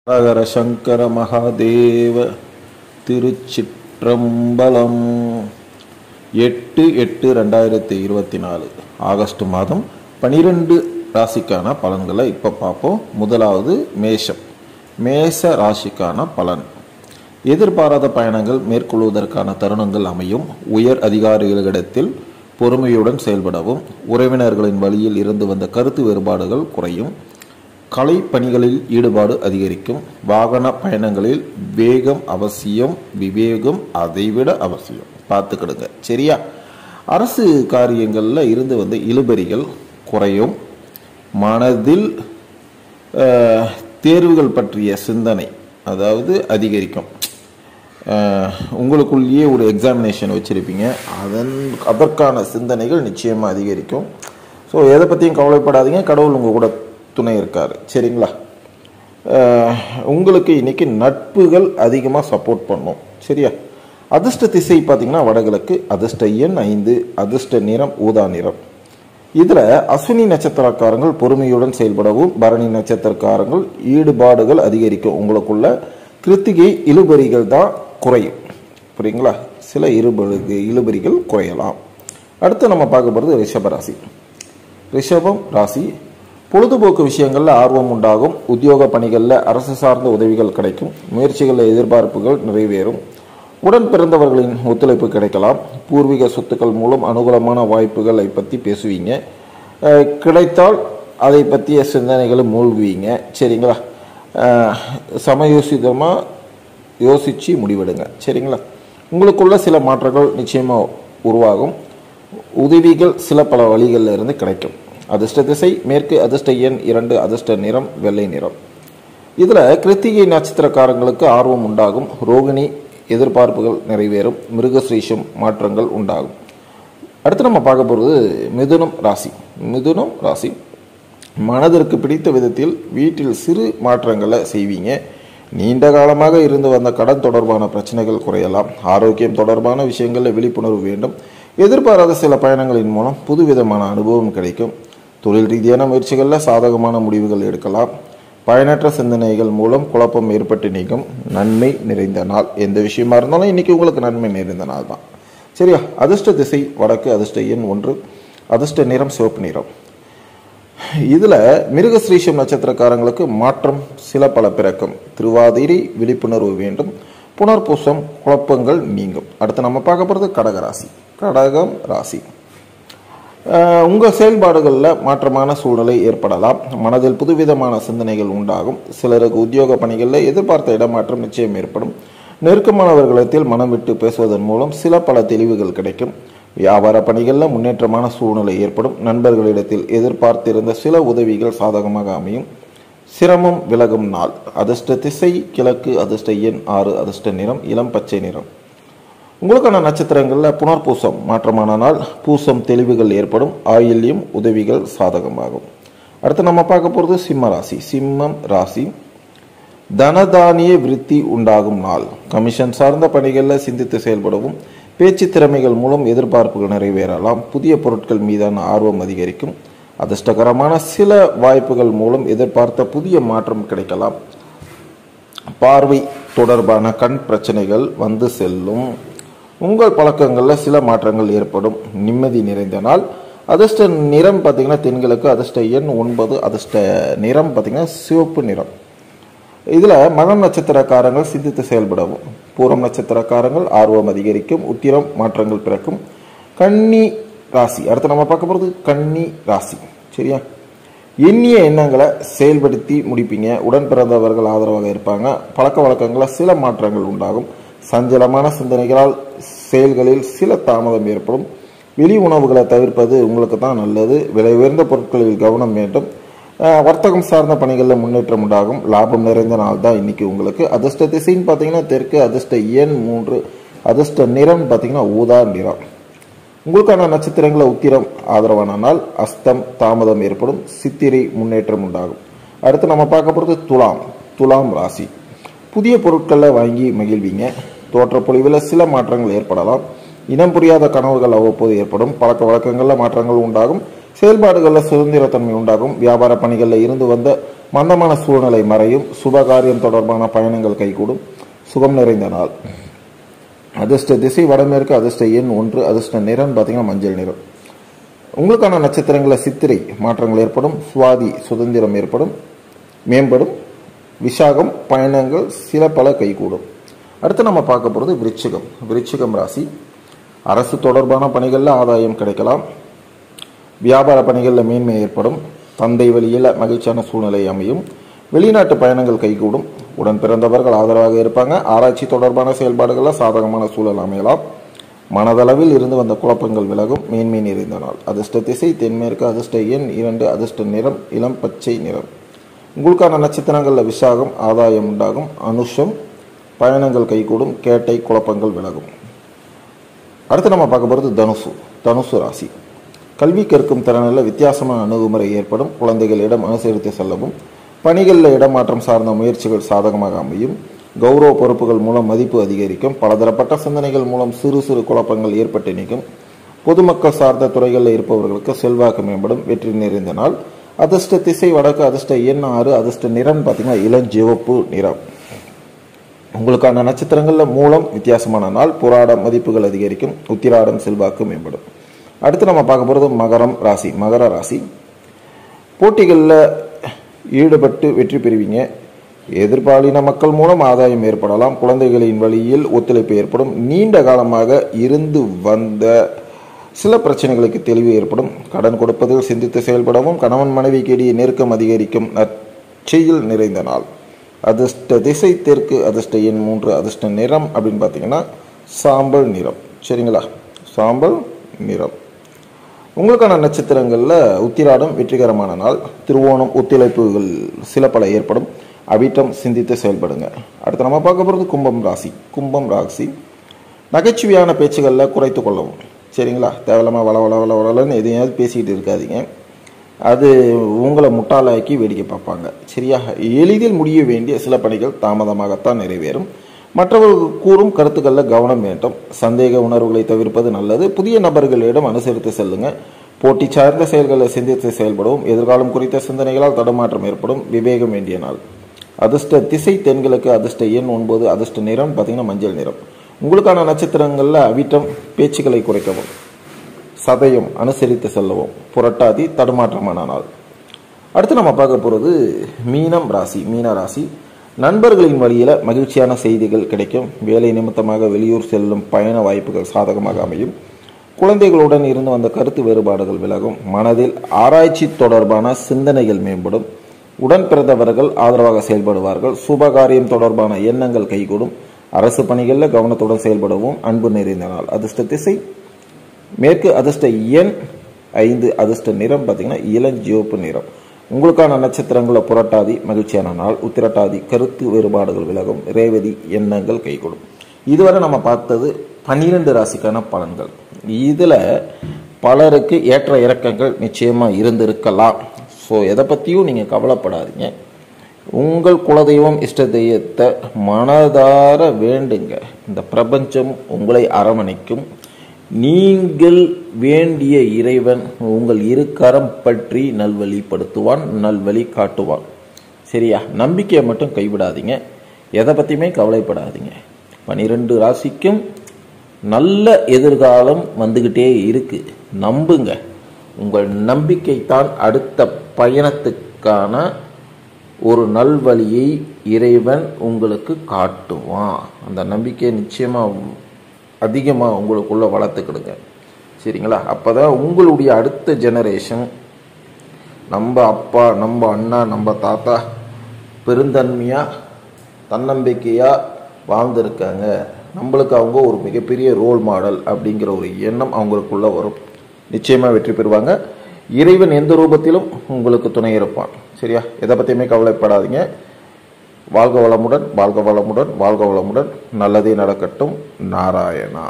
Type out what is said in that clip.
ஹரஹர சங்கர மகாதேவ. திருச்சிற்றம்பலம். 8/8/2024 August மாதம் 12 ராசிக்கான பலன்களை இப்போ பார்ப்போம். முதலாவது மேஷம். மேஷ ராசிக்கான பலன். எதிர்பாராத பயணங்கள் மேற்கொள்வதற்கான தருணங்கள் அமையும். உயர் அதிகாரிகளிடத்தில் பொறுமையுடன் செயல்படவும். உறவினர்களின் வழியில் இருந்து வந்த கருத்து வேறுபாடுகள் குறையும். கலை பணிகளில் ஈடுபாடு அதிகரிக்கும். வாகன பயணங்களில் வேகம் அவசியம், விவேகம் அதைவிட அவசியம். பார்த்துக்கிடுங்க, சரியா? அரசு காரியங்களில் இருந்து வந்த இழுபறிகள் குறையும். மனதில் தேர்வுகள் பற்றிய சிந்தனை அதிகரிக்கும். உங்களுக்குள்ளேயே ஒரு எக்ஸாமினேஷன் வச்சுருப்பீங்க, அதற்கான சிந்தனைகள் நிச்சயமாக அதிகரிக்கும். ஸோ எதை பற்றியும் கவலைப்படாதீங்க, கடவுள் உங்கள் கூட துணை இருக்கார், சரிங்களா? உங்களுக்கு இன்னைக்கு நட்புகள் அதிகமாக சப்போர்ட் பண்ணும், சரியா? அதிர்ஷ்ட திசை பார்த்தீங்கன்னா வடகிழக்கு. அதிர்ஷ்ட எண் 5. அதிர்ஷ்ட நிறம் ஊதா நிறம். இதில் அஸ்வினி நட்சத்திரக்காரங்கள் பொறுமையுடன் செயல்படவும். பரணி நட்சத்திரக்காரங்கள் ஈடுபாடுகள் அதிகரிக்கும் உங்களுக்குள்ள. கிருத்திகை இழுபறிகள் தான் குறையும், புரியுங்களா? சில இழுபறிகள் குறையலாம். அடுத்து நம்ம பார்க்க போகிறது ரிஷபராசி. ரிஷபம் ராசி. பொழுதுபோக்கு விஷயங்களில் ஆர்வம் உண்டாகும். உத்தியோக பணிகளில் அரசு சார்ந்த உதவிகள் கிடைக்கும். முயற்சிகளில் எதிர்பார்ப்புகள் நிறைவேறும். உடன் பிறந்தவர்களின் ஒத்துழைப்பு கிடைக்கலாம். பூர்வீக சொத்துக்கள் மூலம் அனுகூலமான வாய்ப்புகளை பற்றி பேசுவீங்க. கிடைத்தால் அதை பற்றிய சிந்தனைகளை மூழ்குவீங்க, சரிங்களா? சமயோசிதமாக யோசித்து முடிவெடுங்க, சரிங்களா? உங்களுக்குள்ள சில மாற்றங்கள் நிச்சயமாக உருவாகும். உதவிகள் சில பல வழிகளில் இருந்து கிடைக்கும். அதிர்ஷ்ட திசை மேற்கு. அதிர்ஷ்ட எண் 2. அதிர்ஷ்ட நிறம் வெள்ளை நிறம். இதில் கிருத்திகை நட்சத்திரக்காரங்களுக்கு ஆர்வம் உண்டாகும். ரோகிணி எதிர்பார்ப்புகள் நிறைவேறும். மிருகஸ்ரீஷம் மாற்றங்கள் உண்டாகும். அடுத்து நம்ம பார்க்க போகிறது மிதுனம் ராசி. மிதுனம் ராசி. மனதிற்கு பிடித்த விதத்தில் வீட்டில் சிறு மாற்றங்களை செய்வீங்க. நீண்ட காலமாக இருந்து வந்த கடன் தொடர்பான பிரச்சனைகள் குறையலாம். ஆரோக்கியம் தொடர்பான விஷயங்களில் விழிப்புணர்வு வேண்டும். எதிர்பாராத சில பயணங்களின் மூலம் புதுவிதமான அனுபவம் கிடைக்கும். தொழில் ரீதியான முயற்சிகளில் சாதகமான முடிவுகள் எடுக்கலாம். பயனற்ற சிந்தனைகள் மூலம் குழப்பம் ஏற்பட்டு நீக்கும். நன்மை நிறைந்த நாள். எந்த விஷயமா இருந்தாலும் இன்னைக்கு உங்களுக்கு நன்மை நிறைந்த நாள் தான், சரியா? அதிர்ஷ்ட திசை வடக்கு. அதிர்ஷ்ட எண் 1. அதிர்ஷ்ட நிறம் சிவப்பு நிறம். இதில் மிருகஸ்ரீஷம் நட்சத்திரக்காரங்களுக்கு மாற்றம் சில பல பிறக்கும். திருவாதிரை விழிப்புணர்வு வேண்டும். புனர்பூசம் குழப்பங்கள் நீங்கும். அடுத்து நம்ம பார்க்க போகிறது கடகராசி. கடகம் ராசி. உங்கள் செயல்பாடுகளில் மாற்றமான சூழ்நிலை ஏற்படலாம். மனதில் புதுவிதமான சிந்தனைகள் உண்டாகும். சிலருக்கு உத்தியோக பணிகளில் எதிர்பார்த்த இடமாற்றம் நிச்சயம் ஏற்படும். நெருக்கமானவர்களிடத்தில் மனம் விட்டு பேசுவதன் மூலம் சில பல தெளிவுகள் கிடைக்கும். வியாபார பணிகளில் முன்னேற்றமான சூழ்நிலை ஏற்படும். நண்பர்களிடத்தில் எதிர்பார்த்திருந்த சில உதவிகள் சாதகமாக அமையும். சிரமம் விலகும் நாள். அதிர்ஷ்ட திசை கிழக்கு. அதிர்ஷ்ட எண் 6. அதிர்ஷ்ட நிறம் இளம் பச்சை நிறம். உங்களுக்கான நட்சத்திரங்களில் புனர்பூசம் மாற்றமான நாள். பூசம் தெளிவுகள் ஏற்படும். ஆயில்யம் உதவிகள் சாதகமாகும். அடுத்து நம்ம பார்க்க போகிறது சிம்ம ராசி. சிம்மம் ராசி. தனதானிய விருத்தி உண்டாகும் நாள். கமிஷன் சார்ந்த பணிகளில் சிந்தித்து செயல்படவும். பேச்சு திறமைகள் மூலம் எதிர்பார்ப்புகள் நிறைவேறலாம். புதிய பொருட்கள் மீதான ஆர்வம் அதிகரிக்கும். அதிர்ஷ்டகரமான சில வாய்ப்புகள் மூலம் எதிர்பார்த்த புதிய மாற்றம் கிடைக்கலாம். பார்வை தொடர்பான கண் பிரச்சனைகள் வந்து செல்லும். உங்கள் பழக்கங்களில் சில மாற்றங்கள் ஏற்படும். நிம்மதி நிறைந்த நாள். அதிர்ஷ்ட நிறம் பார்த்தீங்கன்னா தென்கிழக்கு. அதிர்ஷ்ட எண் 9. அதிர்ஷ்ட நிறம் பார்த்தீங்கன்னா சிவப்பு நிறம். இதில் மகம் நட்சத்திரக்காரங்கள் சிந்தித்து செயல்படவும். பூரம் நட்சத்திரக்காரங்கள் ஆர்வம் அதிகரிக்கும். உத்திரம் மாற்றங்கள் பிறக்கும். கன்னி ராசி. அடுத்து நம்ம பார்க்க போகிறது கன்னி ராசி, சரியா? எண்ணிய எண்ணங்களை செயல்படுத்தி முடிப்பீங்க. உடன் பிறந்தவர்கள் ஆதரவாக இருப்பாங்க. பழக்க வழக்கங்களில் சில மாற்றங்கள் உண்டாகும். சஞ்சலமான சிந்தனைகளால் செயல்களில் சில தாமதம் ஏற்படும். வெளி உணவுகளை தவிர்ப்பது உங்களுக்கு தான் நல்லது. விலை உயர்ந்த பொருட்களில் கவனம் வேண்டும். வர்த்தகம் சார்ந்த பணிகளில் முன்னேற்றம் உண்டாகும். லாபம் நிறைந்த நாள் தான் இன்னைக்கு உங்களுக்கு. அதிர்ஷ்ட திசைன்னு பார்த்தீங்கன்னா தெற்கு. அதிர்ஷ்ட எண் 3. அதிர்ஷ்ட நிறம் பார்த்தீங்கன்னா ஊதா நிறம். உங்களுக்கான நட்சத்திரங்களை உத்திரம் ஆதரவான நாள். அஸ்தம் தாமதம் ஏற்படும். சித்திரை முன்னேற்றம் உண்டாகும். அடுத்து நம்ம பார்க்க போகிறது துலாம். துலாம் ராசி. புதிய பொருட்களை வாங்கி மகிழ்வீங்க. தோற்றப்பொழிவில் சில மாற்றங்கள் ஏற்படலாம். இனம் புரியாத கனவுகள் அவ்வப்போது ஏற்படும். பழக்க வழக்கங்களில் மாற்றங்கள் உண்டாகும். செயல்பாடுகளில் சுதந்திரத்தன்மை உண்டாகும். வியாபார பணிகளில் இருந்து வந்த மந்தமான சூழ்நிலை மறையும். சுபகாரியம் தொடர்பான பயணங்கள் கைகூடும். சுகம் நிறைந்த நாள். அதிர்ஷ்ட திசை வடமேற்கு. அதிர்ஷ்ட எண் 1. அதிர்ஷ்ட நிறம் பார்த்தீங்கன்னா மஞ்சள் நிறம். உங்களுக்கான நட்சத்திரங்களில் சித்திரை மாற்றங்கள் ஏற்படும். சுவாதி சுதந்திரம் ஏற்படும், மேம்படும். விசாகம் பயணங்கள் சில பல கைகூடும். அடுத்து நம்ம பார்க்க போகிறது விருச்சிகம். விருச்சிகம் ராசி. அரசு தொடர்பான பணிகளில் ஆதாயம் கிடைக்கலாம். வியாபார பணிகளில் மேன்மை ஏற்படும். தந்தை வழியில் மகிழ்ச்சியான சூழ்நிலை அமையும். வெளிநாட்டு பயணங்கள் கைகூடும். உடன் பிறந்தவர்கள் ஆதரவாக இருப்பாங்க. ஆராய்ச்சி தொடர்பான செயல்பாடுகளில் சாதகமான சூழல் அமையலாம். மனதளவில் இருந்து வந்த குழப்பங்கள் விலகும். மேன்மை நிறைந்த நாள். அதிர்ஷ்ட திசை தென்மேற்கு. அதிர்ஷ்ட எண் 2. அதிர்ஷ்ட நிறம் இளம் பச்சை நிறம். உங்களுக்கான நட்சத்திரங்களில் விசாகம் ஆதாயம் உண்டாகும். அனுஷம் பயணங்கள் கைகூடும். கேட்டை குழப்பங்கள் விலகும். அடுத்து நம்ம பார்க்க போகிறது தனுசு. தனுசு ராசி. கல்வி கற்கும் திறனில் வித்தியாசமான அணுகுமுறை ஏற்படும். குழந்தைகளிடம் அனுசரித்து செல்லவும். பணிகளில் இடமாற்றம் சார்ந்த முயற்சிகள் சாதகமாக அமையும். கௌரவ பொறுப்புகள் மூலம் மதிப்பு அதிகரிக்கும். பலதரப்பட்ட சிந்தனைகள் மூலம் சிறு சிறு குழப்பங்கள் ஏற்பட்டு நீக்கும். பொதுமக்கள் சார்ந்த துறைகளில் இருப்பவர்களுக்கு செல்வாக்கு மேம்படும். வெற்றி நிறைந்த நாள். அதிர்ஷ்ட திசை வடக்கு. அதிர்ஷ்ட எண் 6. அதிர்ஷ்ட நிறம் பார்த்தீங்கன்னா இளஞ்சிவப்பு நிறம். உங்களுக்கான நட்சத்திரங்களில் மூலம் வித்தியாசமான நாள். புராடம் மதிப்புகள் அதிகரிக்கும். உத்திராடம் செல்வாக்கு மேம்படும். அடுத்து நம்ம பார்க்க போகிறது மகரம் ராசி. மகர ராசி. போட்டிகளில் ஈடுபட்டு வெற்றி பெறுவீங்க. எதிர்பாலின மக்கள் மூலம் ஆதாயம் ஏற்படலாம். குழந்தைகளின் வழியில் ஒத்துழைப்பு ஏற்படும். நீண்ட காலமாக இருந்து வந்த சில பிரச்சனைகளுக்கு தெளிவு ஏற்படும். கடன் கொடுப்பதில் சிந்தித்து செயல்படவும். கணவன் மனைவிக்கு இடையே நெருக்கம் அதிகரிக்கும். நற்செய்தியில் நிறைந்த நாள். அதிர்ஷ்ட திசை தெற்கு. அதிர்ஷ்ட எண் 3. அதிர்ஷ்ட நிறம் அப்படின்னு பார்த்தீங்கன்னா சாம்பல் நிறம். சரிங்களா, சாம்பல் நிறம். உங்களுக்கான நட்சத்திரங்களில் உத்திராடம் வெற்றிகரமான நாள். திருவோணம் ஒத்துழைப்புகள் சில பல ஏற்படும். அவிட்டம் சிந்தித்து செயல்படுங்க. அடுத்து நம்ம பார்க்க போகிறது கும்பம் ராசி. கும்பம் ராசி. நகைச்சுவையான பேச்சுகளில் குறைத்து கொள்ளவும். சரிங்களா, தேவையில்லாமல் வளன்னு எதையாவது பேசிக்கிட்டு இருக்காதீங்க. அது உங்களை முட்டாளாக்கி வேடிக்கை பார்ப்பாங்க. சரியா, எளிதில் முடிய வேண்டிய சில பணிகள் தாமதமாகத்தான் நிறைவேறும். மற்றவர்கள் கூறும் கருத்துக்களில் கவனம் வேண்டும். சந்தேக உணர்வுகளை தவிர்ப்பது நல்லது. புதிய நபர்களிடம் அனுசரித்து செல்லுங்க. போட்டி சார்ந்த செயல்களை சிந்தித்து செயல்படவும். எதிர்காலம் குறித்த சிந்தனைகளால் தடுமாற்றம் ஏற்படும். விவேகம் வேண்டிய நாள். அதிர்ஷ்ட திசை தென்கிழக்கு. அதிர்ஷ்ட எண் 9. அதிர்ஷ்ட நிறம் பார்த்தீங்கன்னா மஞ்சள் நிறம். உங்களுக்கான நட்சத்திரங்களில் அவிட்டம் பேச்சுக்களை குறைக்கவும். சதயம் அனுசரித்து செல்லவும். புரட்டாதி தடுமாற்றமான நாள். அடுத்து நம்ம பார்க்க போகிறது மீனம் ராசி. மீன ராசி. நண்பர்களின் வழியில் மகிழ்ச்சியான செய்திகள் கிடைக்கும். வேலை நிமித்தமாக வெளியூர் செல்லும் பயண வாய்ப்புகள் சாதகமாக அமையும். குழந்தைகளுடன் இருந்து வந்த கருத்து வேறுபாடுகள் விலகும். மனதில் ஆராய்ச்சி தொடர்பான சிந்தனைகள் மேம்படும். உடன் பிறந்தவர்கள் ஆதரவாக செயல்படுவார்கள். சுபகாரியம் தொடர்பான எண்ணங்கள் கைகூடும். அரசு பணிகளில் கவனத்துடன் செயல்படவும். அன்பு நிறைந்த நாள். அதிர்ஷ்ட திசை மேற்கு. அதிர்ஷ்ட எண் 5. அதிர்ஷ்ட நிறம் பார்த்தீங்கன்னா இளஞ்சிவப்பு நிறம். உங்களுக்கான நட்சத்திரங்களில் புரட்டாதி மகிழ்ச்சியான நாள். உத்திரட்டாதி கருத்து வேறுபாடுகள் விலகும். ரேவதி எண்ணங்கள் கைகூடும். இதுவரை நம்ம பார்த்தது 12 ராசிக்கான பலன்கள். இதில் பலருக்கு ஏற்ற இறக்கங்கள் நிச்சயமாக இருந்திருக்கலாம். ஸோ எதை பற்றியும் நீங்கள் கவலைப்படாதீங்க. உங்கள் குலதெய்வம் இஷ்ட தெய்வத்தை மனதார வேண்டுங்க. இந்த பிரபஞ்சம் உங்களை அரவணைக்கும். நீங்கள் வேண்டிய இறைவன் உங்கள் இருக்கரம் பற்றி நல்வழிப்படுத்துவான், நல்வழி காட்டுவான். சரியா, நம்பிக்கையை மட்டும் கைவிடாதீங்க. எதை பற்றியுமே கவலைப்படாதீங்க. 12 ராசிக்கும் நல்ல எதிர்காலம் வந்துக்கிட்டே இருக்கு. நம்புங்க. உங்கள் நம்பிக்கை தான் அடுத்த பயணத்துக்கான ஒரு நல்வழியை இறைவன் உங்களுக்கு காட்டுவான். அந்த நம்பிக்கையை நிச்சயமாக அதிகமாக உங்களுக்குள்ள வளர்த்துக்கிடுங்க. சரிங்களா, அப்போ தான் உங்களுடைய அடுத்த ஜெனரேஷன் நம்ம அப்பா, நம்ம அண்ணா, நம்ம தாத்தா பெருந்தன்மையாக தன்னம்பிக்கையாக வாழ்ந்திருக்காங்க, நம்மளுக்கு அவங்க ஒரு மிகப்பெரிய ரோல் மாடல் அப்படிங்கிற ஒரு எண்ணம் அவங்களுக்குள்ள வரும். நிச்சயமாக வெற்றி பெறுவாங்க. இறைவன் எந்த ரூபத்திலும் உங்களுக்கு துணை இருப்பான். சரியா, எதை பற்றியுமே கவலைப்படாதீங்க. வாழ்க வளமுடன், வாழ்க வளமுடன், வாழ்க வளமுடன். நல்லதே நடக்கட்டும். நாராயணா.